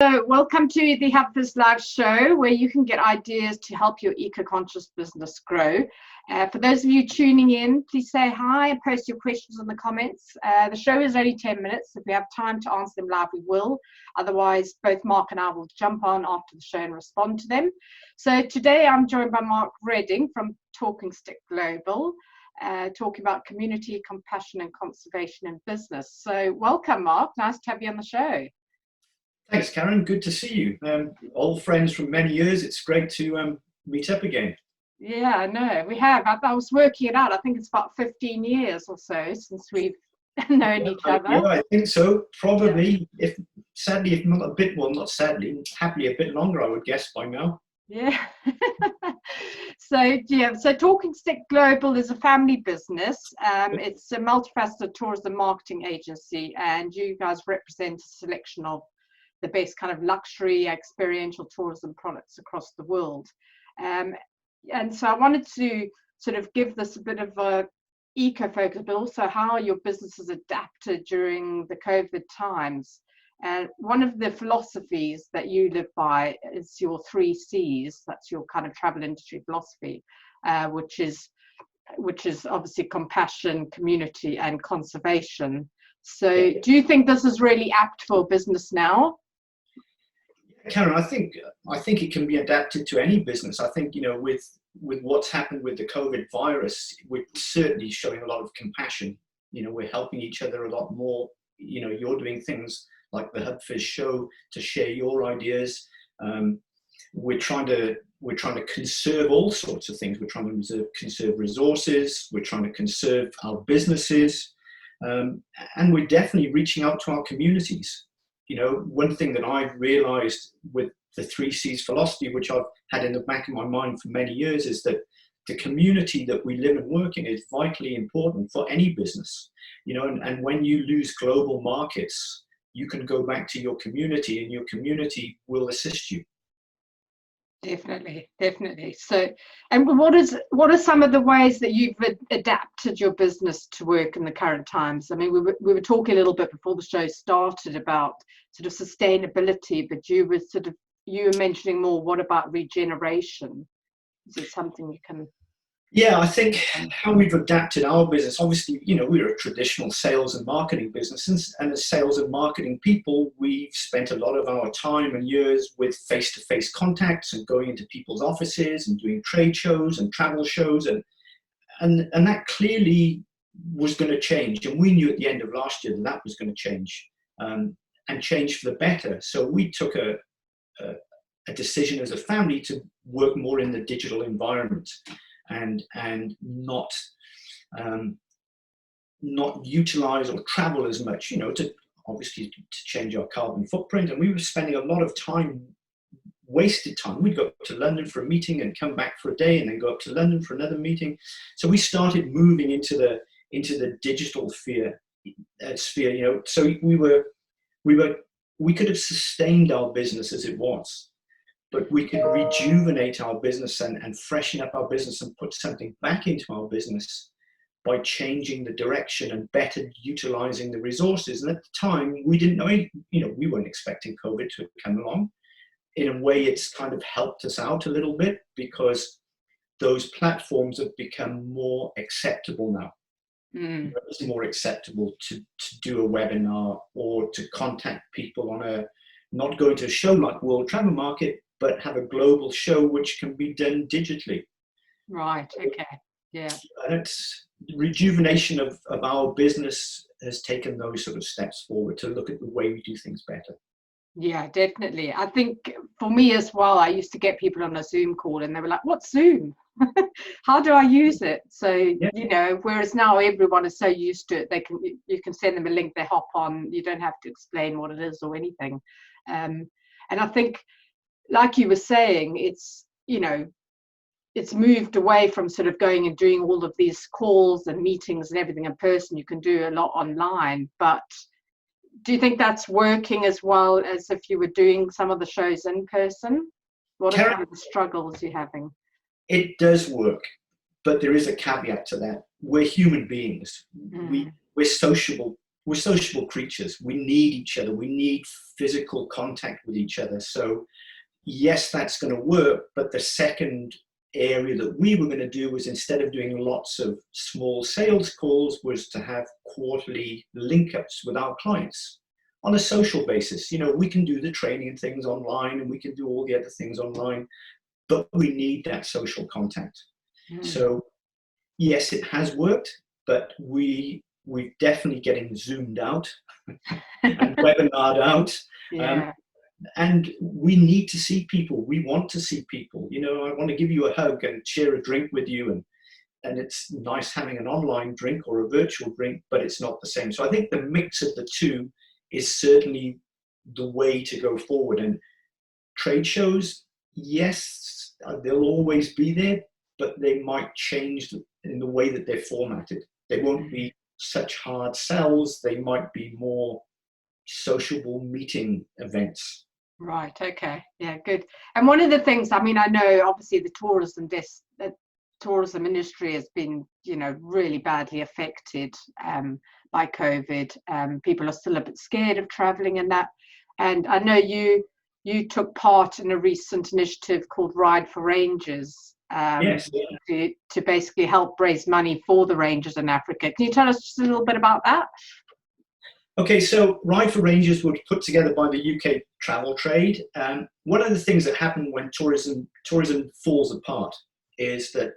So welcome to the HubFizz Live show, where you can get ideas to help your eco-conscious business grow. For those of you tuning in, please say hi and post your questions in the comments. The show is only 10 minutes. If we have time to answer them live, we will. Otherwise, both Marc and I will jump on after the show and respond to them. So today I'm joined by Marc Reading from Talking Stick Global, talking about community, compassion and conservation in business. So welcome, Marc. Nice to have you on the show. Thanks, Karen. Good to see you. Old friends from many years. It's great to meet up again. Yeah, no, we have. I was working it out. I think it's about 15 years or so since we've known each other. Yeah, I think so. Probably, yeah. If not a bit, well, not sadly, happily a bit longer, I would guess by now. Yeah. So Talking Stick Global is a family business. It's a multifaceted tourism marketing agency, and you guys represent a selection of the best kind of luxury experiential tourism products across the world. And so I wanted to sort of give this a bit of a eco-focus, but also how your business has adapted during the COVID times. And one of the philosophies that you live by is your 3 C's. That's your kind of travel industry philosophy, which is obviously compassion, community, and conservation. So do you think this is really apt for business now? Karen, I think it can be adapted to any business. I think, with what's happened with the COVID virus, we're certainly showing a lot of compassion. We're helping each other a lot more. You're doing things like the HubFizz Show to share your ideas. We're trying to conserve all sorts of things. We're trying to conserve resources. We're trying to conserve our businesses, and we're definitely reaching out to our communities. One thing that I've realized with the 3 C's philosophy, which I've had in the back of my mind for many years, is that the community that we live and work in is vitally important for any business. And when you lose global markets, you can go back to your community and your community will assist you. Definitely. So, and what are some of the ways that you've adapted your business to work in the current times? I mean, we were talking a little bit before the show started about sort of sustainability, but you were mentioning more. What about regeneration? Is it something you can? Yeah, I think how we've adapted our business, obviously, we're a traditional sales and marketing business, and as sales and marketing people, we've spent a lot of our time and years with face-to-face contacts and going into people's offices and doing trade shows and travel shows, and that clearly was going to change. And we knew at the end of last year that was going to change, and change for the better. So we took a decision as a family to work more in the digital environment. And not utilize or travel as much, to change our carbon footprint. And we were spending a lot of time, wasted time. We'd go up to London for a meeting and come back for a day, and then go up to London for another meeting. So we started moving into the digital sphere. So we could have sustained our business as it was, but we could rejuvenate our business and freshen up our business and put something back into our business by changing the direction and better utilizing the resources. And at the time, we didn't know, we weren't expecting COVID to come along. In a way, it's kind of helped us out a little bit because those platforms have become more acceptable now. It's more acceptable to do a webinar or to contact people on not going to a show like World Travel Market, but have a global show which can be done digitally. Right, okay, yeah. And it's rejuvenation of our business has taken those sort of steps forward to look at the way we do things better. Yeah, definitely. I think for me as well, I used to get people on a Zoom call and they were like, what's Zoom? How do I use it? So, yeah. Whereas now everyone is so used to it, you can send them a link, they hop on, you don't have to explain what it is or anything. And I think, like you were saying, it's moved away from sort of going and doing all of these calls and meetings and everything in person. You can do a lot online, but do you think that's working as well as if you were doing some of the shows in person? What are some of the struggles you're having? It does work, but there is a caveat to that. We're human beings. We're sociable we're sociable creatures. We need each other. We need physical contact with each other. So yes, that's going to work. But the second area that we were going to do was, instead of doing lots of small sales calls, was to have quarterly link-ups with our clients on a social basis. You know, we can do the training and things online, and we can do all the other things online, but we need that social contact. So yes, it has worked, but we're definitely getting Zoomed out and webinared out. Yeah. And we need to see people. We want to see people. You know, I want to give you a hug and share a drink with you. And it's nice having an online drink or a virtual drink, but it's not the same. So I think the mix of the two is certainly the way to go forward. And trade shows, yes, they'll always be there, but they might change in the way that they're formatted. They won't be such hard sells. They might be more sociable meeting events. Right. Okay. Yeah. Good. And one of the things, I mean, I know obviously the tourism industry has been, you know, really badly affected by COVID. People are still a bit scared of traveling and that. And I know you took part in a recent initiative called Ride for Rangers. Yes. To basically help raise money for the Rangers in Africa. Can you tell us just a little bit about that? Okay, so Ride for Rangers was put together by the UK travel trade. One of the things that happen when tourism falls apart is that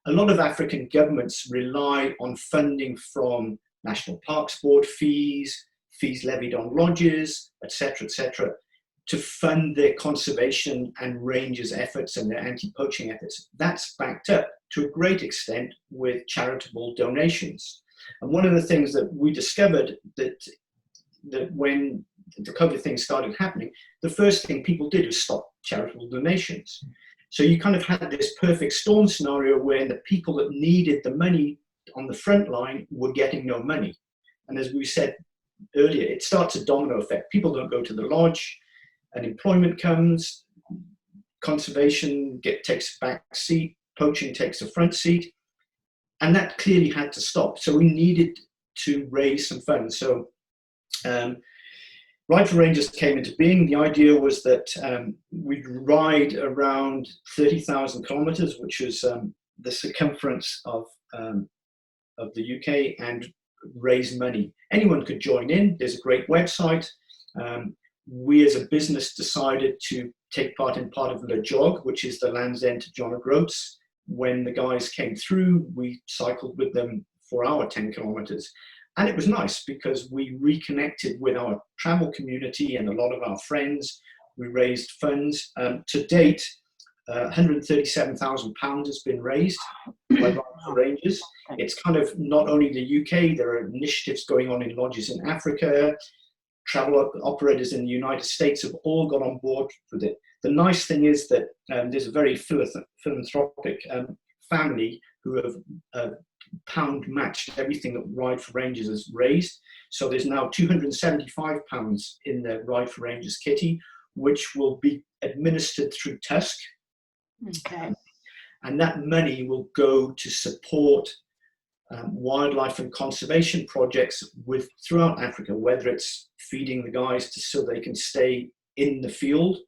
a lot of African governments rely on funding from National Parks Board fees levied on lodges, etc., to fund their conservation and rangers efforts and their anti-poaching efforts. That's backed up to a great extent with charitable donations. And one of the things that we discovered that when the COVID thing started happening, the first thing people did was stop charitable donations. So you kind of had this perfect storm scenario where the people that needed the money on the front line were getting no money. And as we said earlier, it starts a domino effect. People don't go to the lodge, unemployment comes, conservation takes a back seat, poaching takes a front seat, and that clearly had to stop. So we needed to raise some funds. So Ride for Rangers came into being. The idea was that we'd ride around 30,000 kilometers, which is the circumference of the UK, and raise money. Anyone could join in. There's a great website. We as a business decided to take part in part of Le Jog, which is the Land's End to John O'Groats. When the guys came through, we cycled with them for our 10 kilometers. And it was nice because we reconnected with our travel community and a lot of our friends. We raised funds. To date, £137,000 has been raised by Ride for Rangers. It's kind of not only the UK, there are initiatives going on in lodges in Africa. Travel operators in the United States have all got on board with it. The nice thing is that there's a very philanthropic family who have pound matched everything that Ride for Rangers has raised. So there's now £275 in the Ride for Rangers kitty, which will be administered through Tusk. Okay. And that money will go to support wildlife and conservation projects throughout Africa, whether it's feeding the guys so they can stay in the field,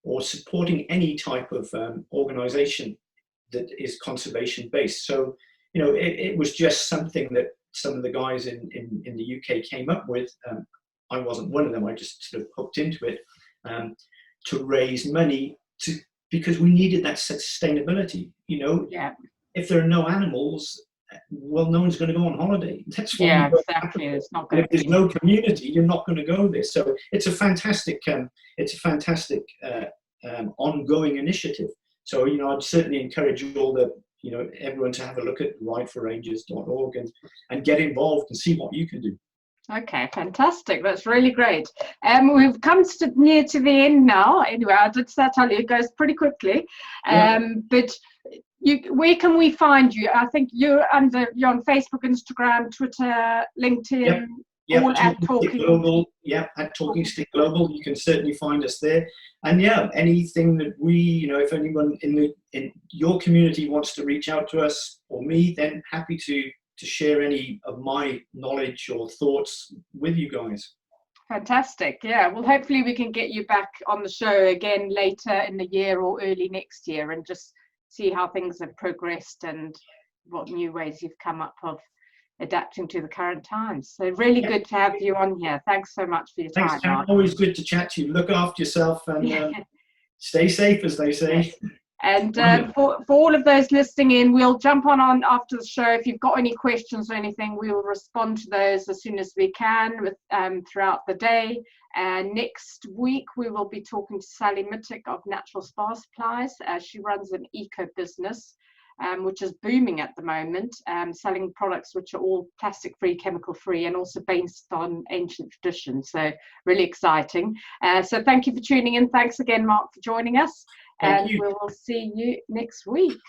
or supporting any type of organization that is conservation based. So, you know, it was just something that some of the guys in the UK came up with. I wasn't one of them. I just sort of hooked into it to raise money because we needed that sustainability. You know, if there are no animals, well, no one's going to go on holiday. That's why exactly. It's not going if there's no community, you're not going to go there. So it's a fantastic, ongoing initiative. So, you know, I'd certainly encourage everyone to have a look at rideforrangers.org and get involved and see what you can do. Okay, fantastic. That's really great. We've come near to the end now. Anyway, I did tell you it goes pretty quickly. But where can we find you? I think you're on Facebook, Instagram, Twitter, LinkedIn. Yeah, at Talking Global. Yeah, at Talking Stick Global, you can certainly find us there. And anything that if anyone in your community wants to reach out to us or me, then happy to to share any of my knowledge or thoughts with you guys. Fantastic. Yeah, well, hopefully we can get you back on the show again later in the year or early next year and just see how things have progressed and what new ways you've come up of adapting to the current times. So really good to have you on here. Thanks so much for your time. Thanks, Karen. Marc. Always good to chat to you. Look after yourself and stay safe, as they say. Yes. And for all of those listening in, we'll jump on after the show. If you've got any questions or anything, we will respond to those as soon as we can throughout the day. And next week, we will be talking to Sally Mittick of Natural Spa Supplies. She runs an eco business, which is booming at the moment, selling products which are all plastic-free, chemical-free, and also based on ancient traditions. So really exciting. So thank you for tuning in. Thanks again, Marc, for joining us. And we will see you next week.